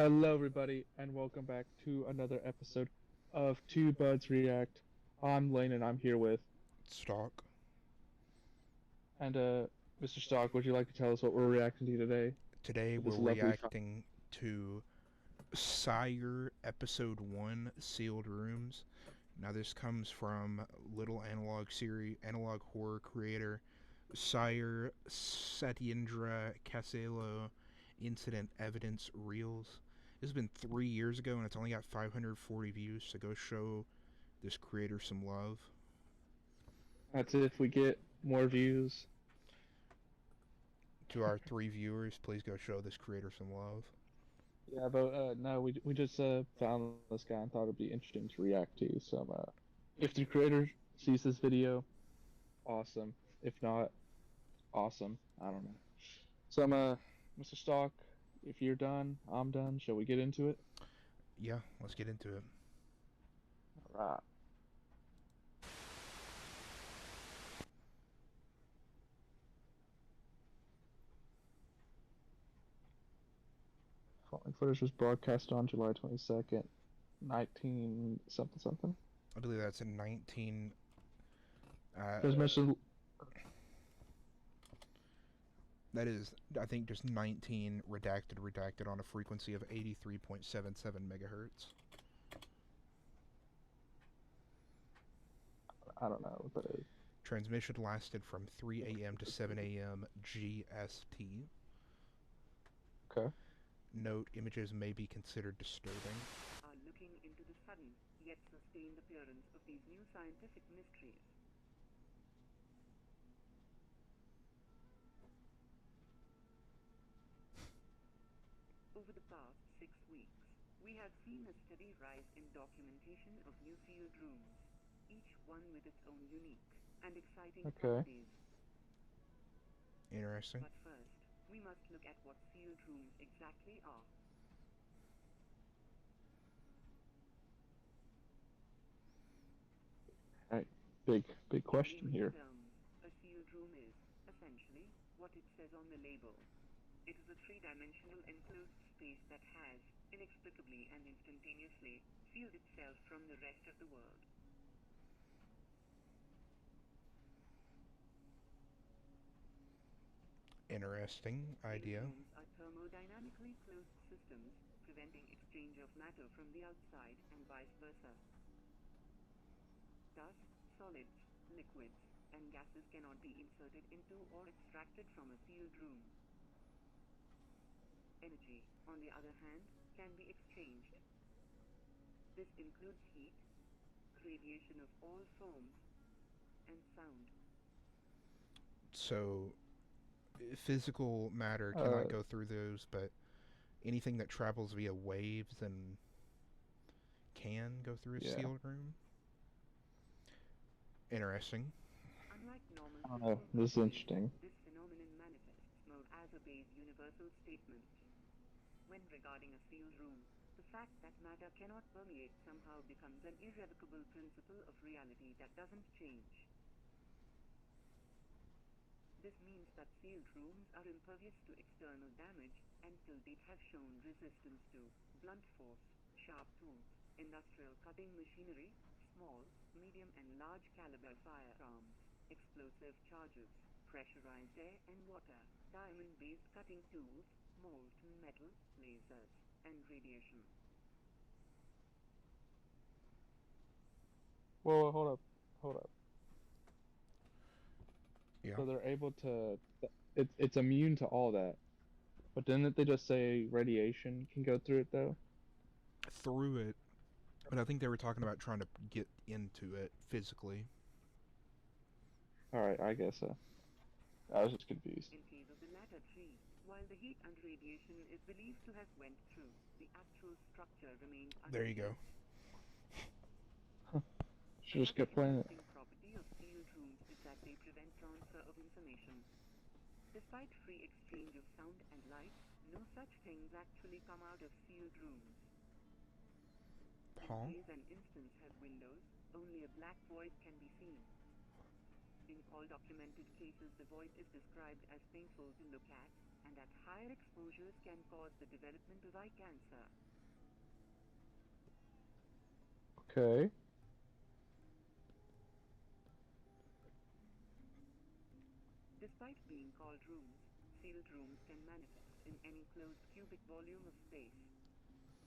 Hello, everybody, and welcome back to another episode of Two Buds React. I'm Lane, and I'm here with Stock. and Mr. Stock. Would you like to tell us what we're reacting to today? Today For this we're lovely. reacting to SCIER Episode 1 Sealed Rooms. Now this comes from Little Analog Horror creator SCIER Satyendra Kaselo Incident Evidence Reels. This has been 3 years ago and it's only got 540 views, so go show this creator some love. That's it. If we get more views, To our 3 viewers, please go show this creator some love. yeah. But no, we just found this guy and thought it'd be interesting to react to. So if the creator sees this video, awesome. If not, awesome. I don't know. So Mr. Stock, if you're done, I'm done. Shall we get into it? Yeah, let's get into it. All right. Following footage was broadcast on July 22nd, 19 something something. I believe that's in 19. Transmission. That is, I think, just 19 redacted on a frequency of 83.77 megahertz. I don't know what that is. Transmission lasted from 3 a.m. to 7 a.m. GST. Okay. Note, images may be considered disturbing. Are looking into the sudden, yet sustained appearance of these new scientific mysteries. Over the past 6 weeks, we have seen a steady rise in documentation of new field rooms, each one with its own unique and exciting properties. Interesting. But first, we must look at what field rooms exactly are. Alright, big question here. Terms, a sealed room is, essentially, what it says on the label. It is a three-dimensional enclosed space that has, inexplicably and instantaneously, sealed itself from the rest of the world. Interesting idea. Sealed rooms are thermodynamically closed systems, preventing exchange of matter from the outside and vice versa. Thus, solids, liquids, and gases cannot be inserted into or extracted from a sealed room. Energy, on the other hand, can be exchanged. This includes heat, radiation of all forms, and sound. So, physical matter cannot go through those, but anything that travels via waves then can go through a sealed room. Interesting. Unlike normal this is interesting. This phenomenon manifests more as a base universal statement. When regarding a sealed room, the fact that matter cannot permeate somehow becomes an irrevocable principle of reality that doesn't change. This means that sealed rooms are impervious to external damage and till date have shown resistance to blunt force, sharp tools, industrial cutting machinery, small, medium and large caliber firearms, explosive charges, pressurized air and water, diamond-based cutting tools, molten metal, lasers, and radiation. Whoa, hold up. Yeah. So they're able to. It's immune to all that. But didn't they just say radiation can go through it though? Through it, but I think they were talking about trying to get into it physically. Alright, I guess so. I was just confused. In case of the latter three, while the heat and radiation is believed to have went through, the actual structure remains untouched. There you go. Should just kept playing it. The property of sealed rooms is that they prevent transfer of information. Despite free exchange of sound and light, no such things actually come out of sealed rooms. In case an instance has windows, only a black void can be seen. In all documented cases, the void is described as painful to look at, and at higher exposures can cause the development of eye cancer. Okay. Despite being called rooms, sealed rooms can manifest in any closed cubic volume of space.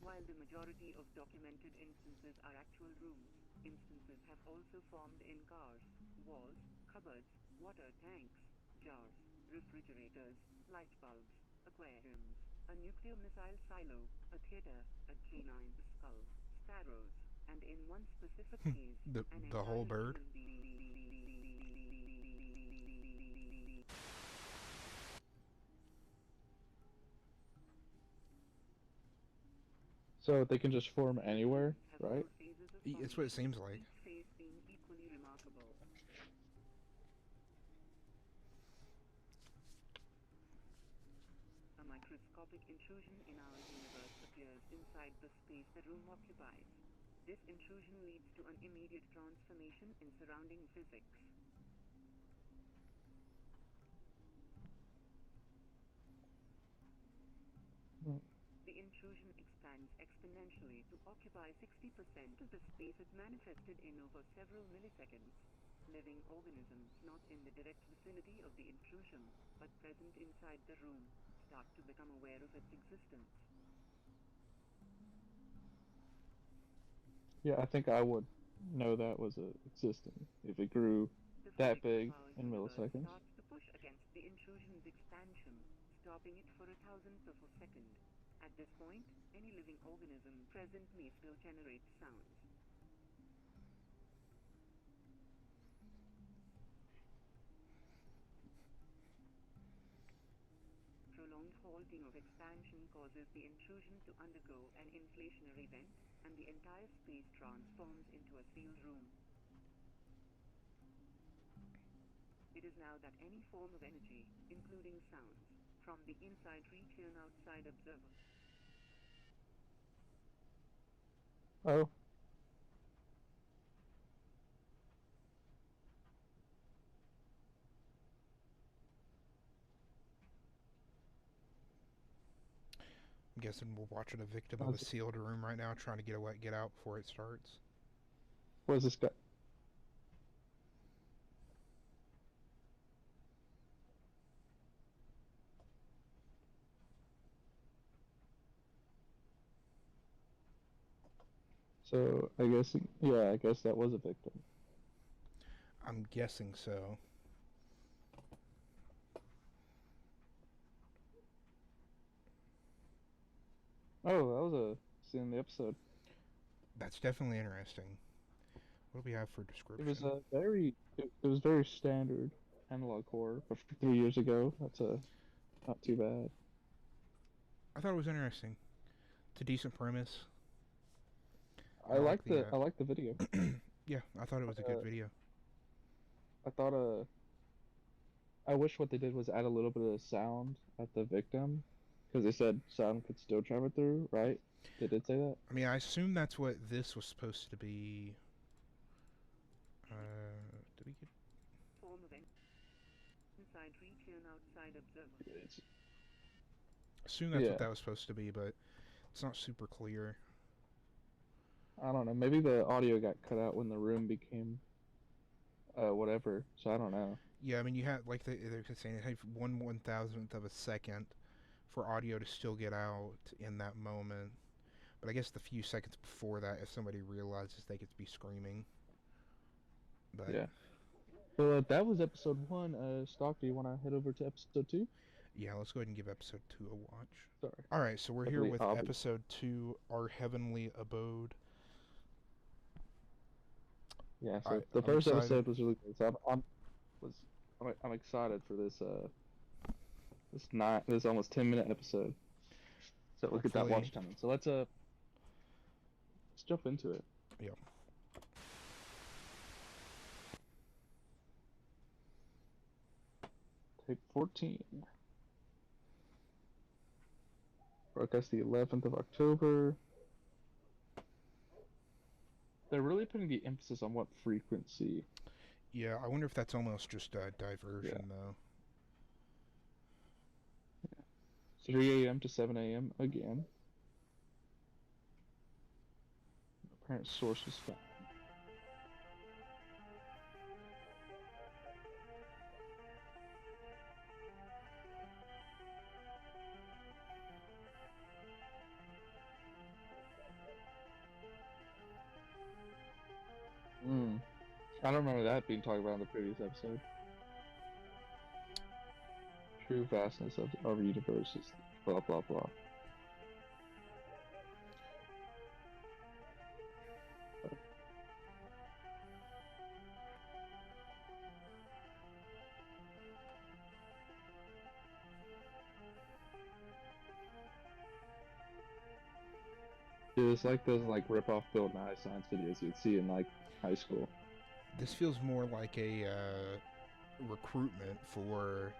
While the majority of documented instances are actual rooms, instances have also formed in cars, walls, cupboards, water tanks, jars, refrigerators, light bulbs, aquariums, a nuclear missile silo, a theater, a canine skull, sparrows, and in one specific case, an The whole entire bird? human being. So they can just form anywhere, Have right? four phases of It's what it formation, seems like. each phase being equally remarkable. A microscopic intrusion in our universe appears inside the space the room occupies. This intrusion leads to an immediate transformation in surrounding physics. The intrusion expands exponentially to occupy 60% of the space it manifested in over several milliseconds. Living organisms not in the direct vicinity of the intrusion, but present inside the room, start to become aware of its existence. Yeah, I think I would know that was existing if it grew The that physics big of our in universe milliseconds. starts to push against the intrusion's expansion, stopping it for a thousandth of a second. At this point, any living organism present may still generate sounds. Prolonged halting of expansion causes the intrusion to undergo an inflationary event, and the entire space transforms into a sealed room. It is now that any form of energy, including sounds, from the inside reach an outside observer. Oh, I'm guessing we're watching a victim of a that's- sealed room right now trying to get out before it starts. what is this guy? So I guess, yeah, I guess that was a victim. I'm guessing so. Oh, that was a scene in the episode. That's definitely interesting. What do we have for It description? was a it was very standard analog horror, but for 3 years ago, that's not too bad. I thought it was interesting. It's a decent premise. I like the video. Yeah, I thought it was a good video. I thought I wish what they did was add a little bit of sound at the victim, because they said sound could still travel through, right? They did say that. I mean, I assume that's what this was supposed to be. Did we get? Form of inside reach an outside observer. It's, Assume that's yeah, what that was supposed to be, but it's not super clear. I don't know. Maybe the audio got cut out when the room became whatever. So I don't know. Yeah, I mean, you had like they're saying it had 1/1000th of a second for audio to still get out in that moment. But I guess the few seconds before that, if somebody realizes they could be screaming. But Yeah. Well, that was episode 1. Stock, do you want to head over to episode 2? yeah, let's go ahead and give episode 2 a watch. Sorry. All right, so we're here Definitely with obvious. episode 2, Our Heavenly Abode. Yeah. So I'm the first excited. episode was really good. So I'm excited for this this almost 10-minute episode. So look at that Hopefully- watch time. So let's jump into it. Yep. Take 14. Broadcast the 11th of October. They're really putting the emphasis on what frequency. Yeah, I wonder if that's almost just a diversion, though. 3 a.m. to 7 a.m. again. Apparent source was found. Hmm. I don't remember that being talked about in the previous episode. True vastness of our universe is blah blah blah. Dude, it's like those like rip-off Bill Nye science videos you'd see in like high school. This feels more like a recruitment for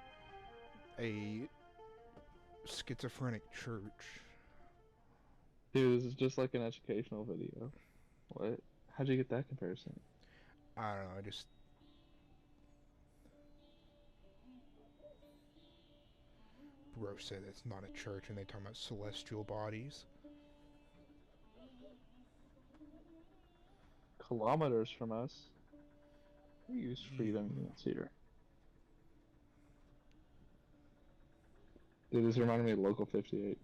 a schizophrenic church. Dude, this is just like an educational video. What? How'd you get that comparison? I don't know. I just bro said it's not a church, and they talking about celestial bodies. Kilometers from us. We use freedom You. units here. Dude, this reminded me of Local 58.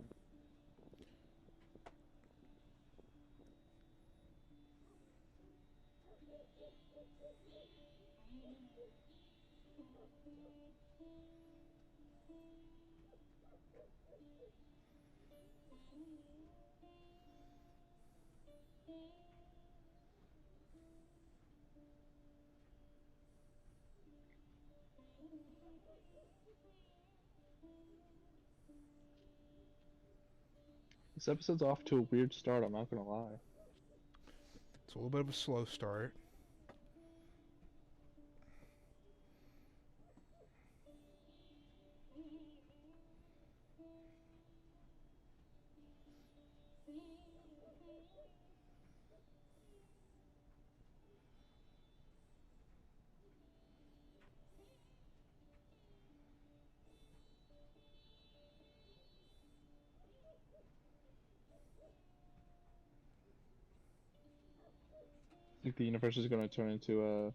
This episode's off to a weird start, I'm not gonna lie. It's a little bit of a slow start. I think the universe is gonna turn into a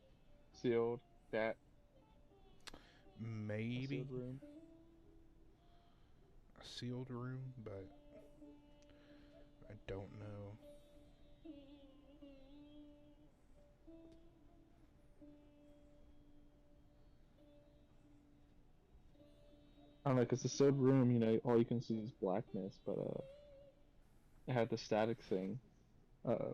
sealed that a Maybe sealed room. a sealed room, but I don't know. I don't know, cause the sealed room, all you can see is blackness, but it had the static thing. Uh,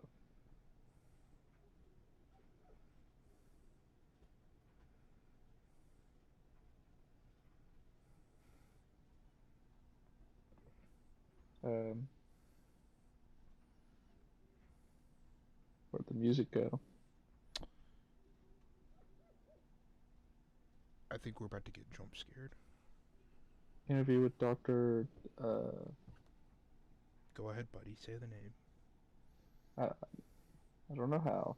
um, where'd the music go? I think we're about to get jump scared. Interview with Doctor. Go ahead, buddy. Say the name. I don't know how.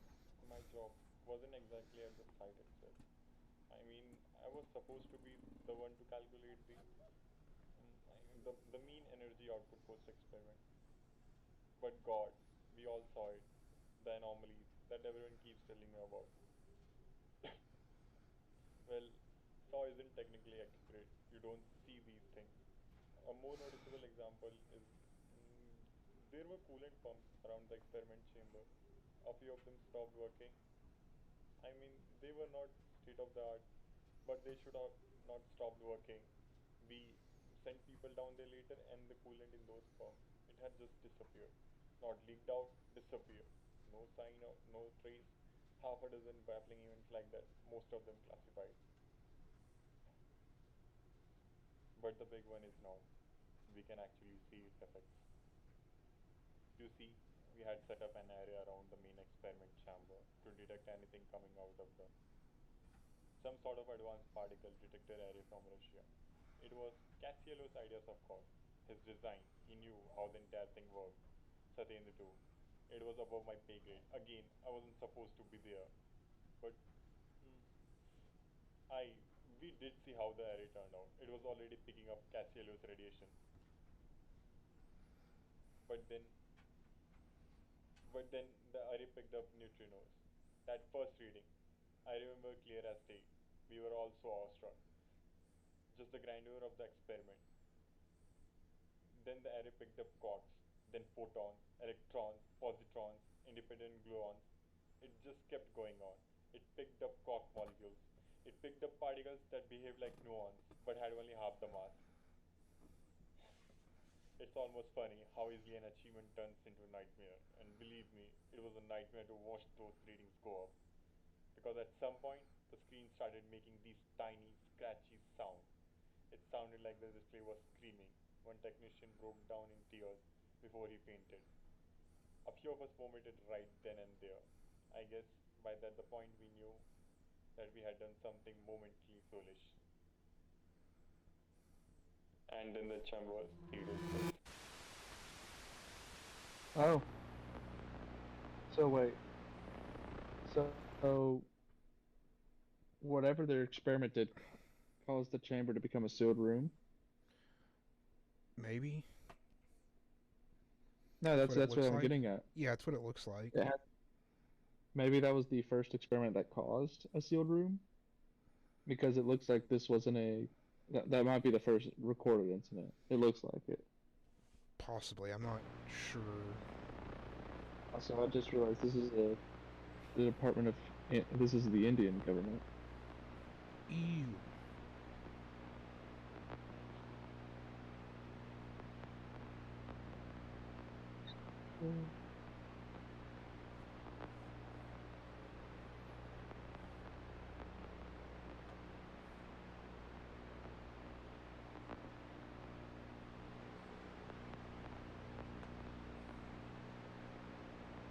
My job wasn't exactly at the site itself. I mean, I was supposed to be the one to calculate the mean energy output post experiment. But God, we all saw it, the anomalies that everyone keeps telling me about. Well, saw isn't technically accurate. You don't see these things. A more noticeable example is there were coolant pumps around the experiment chamber. A few of them stopped working. I mean, they were not state of the art, but they should have not stopped working. We sent people down there later, and the coolant in those pumps, it had just disappeared. Not leaked out, disappeared. No sign of, no trace. Half a dozen baffling events like that, most of them classified. But the big one is now. We can actually see its effects. You see, we had set up an area around the main experiment chamber to detect anything coming out of the some sort of advanced particle detector array from Russia. It was Cassiello's ideas, of course. His design, he knew how the entire thing worked. Satyendra too. It was above my pay grade. Again, I wasn't supposed to be there. But mm, I we did see how the array turned out. It was already picking up Cassiello's radiation. But then the array picked up neutrinos. That first reading, I remember clear as day. We were all so awestruck. Just the grandeur of the experiment. Then the array picked up quarks, then photons, electrons, positrons, independent gluons. It just kept going on. It picked up quark molecules. It picked up particles that behaved like gluons but had only half the mass. It's almost funny how easily an achievement turns into a nightmare. And believe me, it was a nightmare to watch those readings go up. Because at some point, the screen started making these tiny, scratchy sounds. It sounded like the display was screaming. One technician broke down in tears before he fainted. A few of us vomited right then and there. I guess by that the point we knew that we had done something momentally foolish. And in the chamber, Theodore says, Oh. So wait. So whatever their experiment did caused the chamber to become a sealed room. Maybe. No, That's that's what it what looks I'm like? getting at. Yeah, that's what it looks like. It had, maybe that was the first experiment that caused a sealed room, because it looks like this wasn't a. That might be the first recorded incident. It looks like it. Possibly. I'm not sure. Also, I just realized this is the Department of. This is the Indian government. Ew.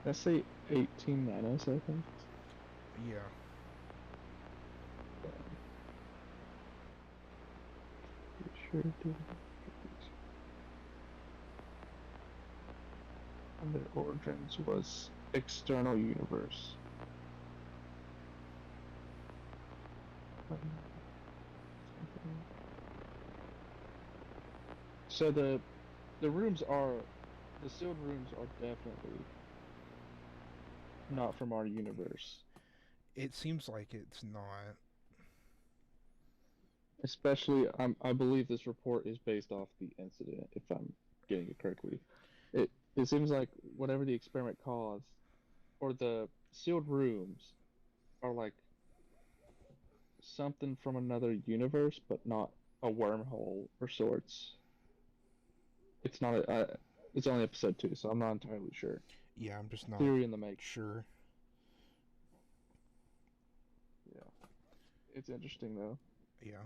Let's say 18 nanoseconds. Yeah. Sure did. And their origins was external universe. So the rooms are the sealed rooms are definitely not from our universe. It seems like it's not. Especially, I believe this report is based off the incident, if I'm getting it correctly. It seems like whatever the experiment caused, or the sealed rooms, are like something from another universe, but not a wormhole or sorts. It's not it's only episode 2, so I'm not entirely sure. Yeah, I'm just not Theory in the make. sure. Yeah, it's interesting though. Yeah.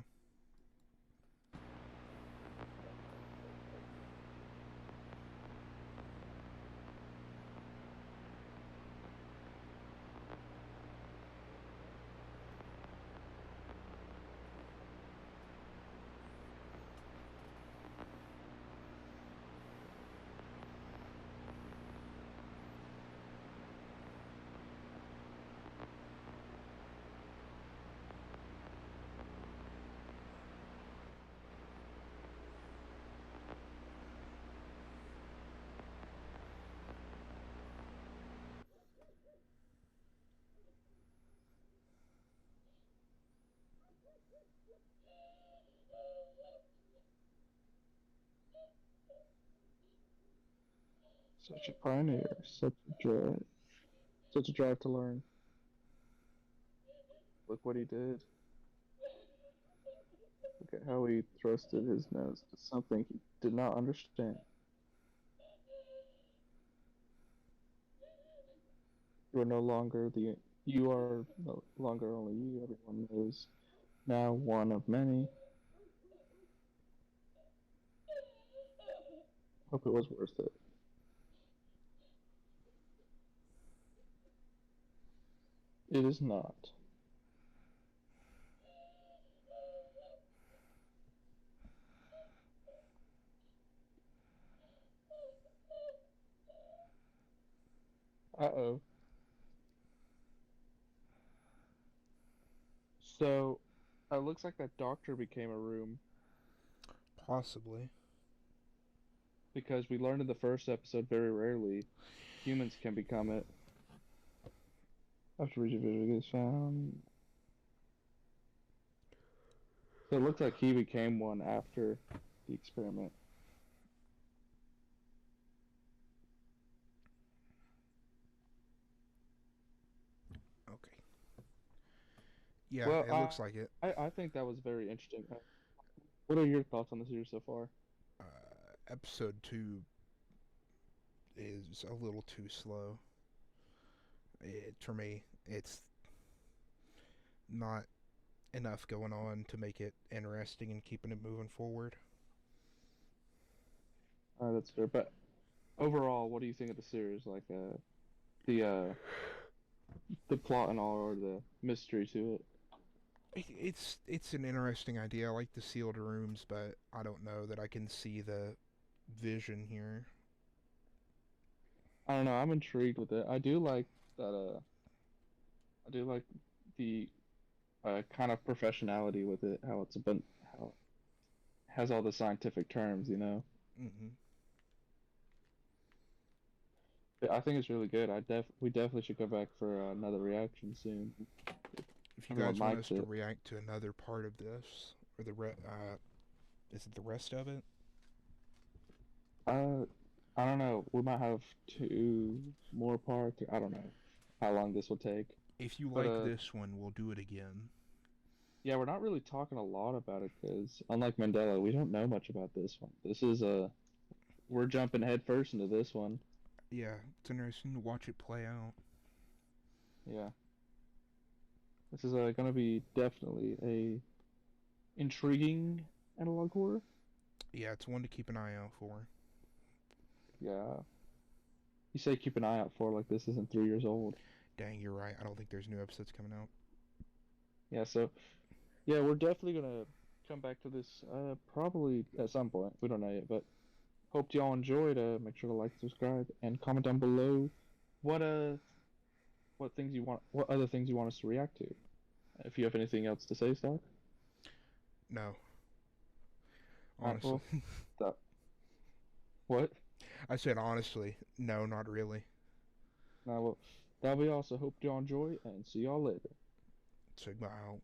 Such a pioneer, such a drive to learn. Look what he did. Look at how he thrusted his nose to something he did not understand. You are no longer the you are no longer only you, everyone knows. Now one of many. Hope it was worth it. It is not. Uh-oh. So, it looks like that doctor became a room, Possibly. because we learned in the first episode very rarely humans can become it. After rejuvenation is found. So it looks like he became one after the experiment. Okay. Yeah, Well, it looks like it. I think that was very interesting. What are your thoughts on the series so far? Episode 2 is a little too slow. For me, it's not enough going on to make it interesting and keeping it moving forward. That's fair. But overall, what do you think of the series? Like the plot and all, or the mystery to it? It's an interesting idea. I like the sealed rooms, but I don't know that I can see the vision here. I don't know. I'm intrigued with it. I do like that. I do like the kind of professionality with it. How it's a bit how it has all the scientific terms. Hmm. But I think it's really good. We definitely should go back for another reaction soon. If you Everyone guys want likes us to it. react to another part of this, or is it the rest of it? Uh, I don't know. We might have two more parts. I don't know how long this will take. If you But like this one, we'll do it again. yeah, we're not really talking a lot about it because unlike Mandela, we don't know much about this one. This is we're jumping headfirst into this one. Yeah, it's interesting to watch it play out. Yeah, this is gonna be definitely a intriguing analog horror. Yeah, it's one to keep an eye out for. Yeah, you say keep an eye out for like this isn't 3 years old. Dang, you're right. I don't think there's new episodes coming out. Yeah, so yeah, we're definitely gonna come back to this probably at some point. We don't know yet, but hope y'all enjoyed. Make sure to like, subscribe, and comment down below what what other things you want us to react to. If you have anything else to say, Stock. No, Alright, honestly. well, that, what? I said honestly, no, not really. Now, well, that'll be all. So hope y'all enjoy, and see y'all later. Sigma out.